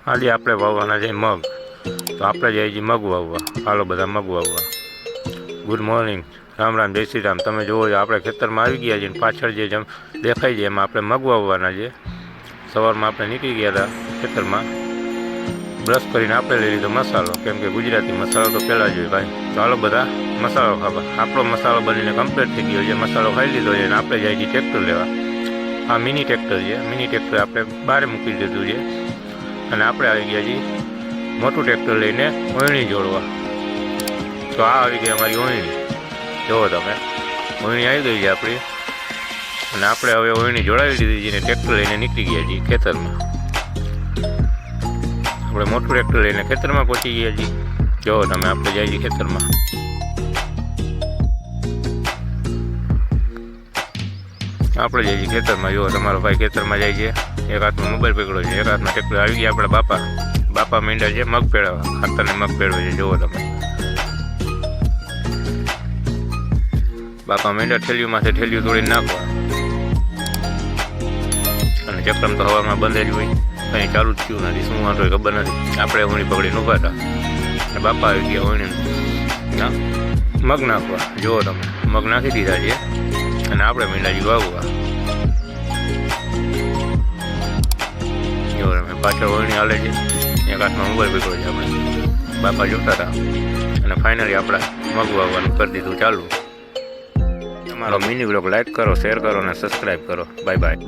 આજે આપણે વાવવાના છે મગ, તો આપણે જઈએ છીએ મગ વાવવા. હાલો બધા મગ વાવવા. ગુડ મોર્નિંગ, રામ રામ, જય શ્રી રામ. તમે જુઓ આપણે ખેતરમાં આવી ગયા છીએ. પાછળ જે દેખાય છે એમાં આપણે મગ વાવવાના છે. સવારમાં આપણે નીકળી ગયા હતા ખેતરમાં. બ્રશ કરીને આપણે લઈ લીધો મસાલો, કેમ કે ગુજરાતી મસાલો તો પહેલાં જોઈએ ભાઈ. તો હાલો બધા મસાલો ખાવા. આપણો મસાલો બનીને કમ્પ્લીટ થઈ ગયો છે. મસાલો ખાઈ લીધો છે અને આપણે જઈએ છીએ ટ્રેક્ટર લેવા. આ મિની ટ્રેક્ટર છે. મિની ટ્રેક્ટર આપણે બહાર મૂકી દીધું છે અને આપણે આવી ગયા છીએ મોટું ટ્રેક્ટર લઈને ઓયણી જોડવા. તો આ આવી ગઈ અમારી ઓયણી. જુઓ તમે, ઓયણી આવી ગઈ છે આપણી અને આપણે હવે ઓયણી જોડાવી દીધી છે અને ટ્રેક્ટર લઈને નીકળી ગયા છીએ ખેતરમાં. આપણે મોટું ટ્રેક્ટર લઈને ખેતરમાં પહોંચી ગયા છીએ. જુઓ તમે, આપણે જઈએ છીએ ખેતરમાં. આપણે જઈએ છીએ ખેતરમાં. જુઓ તમારો ભાઈ ખેતરમાં જાય છે. એક હાથમાં મોબાઈલ પકડ્યો છે, એક હાથમાં ટ્રેક્ટર. આવી ગયા આપણા બાપા મીંડા છે મગ પેળવા. ખાતરને મગ પેળવે છે. જુઓ તમે, બાપા મીંડા ઠેલીઓમાંથી ઠેલીઓ તોડીને નાખવા. અને ચક્રમ તો હવામાં બંધ જ હોય, કંઈ ચાલુ જ થયું નથી. શું વાંધો હોય ખબર નથી. આપણે ઊણી પકડીને ઊભા હતા અને બાપા આવી ગયા ઊણી મગ નાખવા. જુઓ તમે, મગ નાખી દીધા છે અને આપણે મીંડાજી વાવવા. જો તમે, પાછળ ઓયણી હાલે છે, એક હાથમાં મોબાઈલ પકડ્યો છે. આપણે બાપા જોતા હતા અને ફાઇનલી આપણે મગ વાવવાનું કરી દીધું ચાલુ. તમારો મિની બ્લોગ લાઈક કરો, શેર કરો અને સબસ્ક્રાઈબ કરો. Bye bye.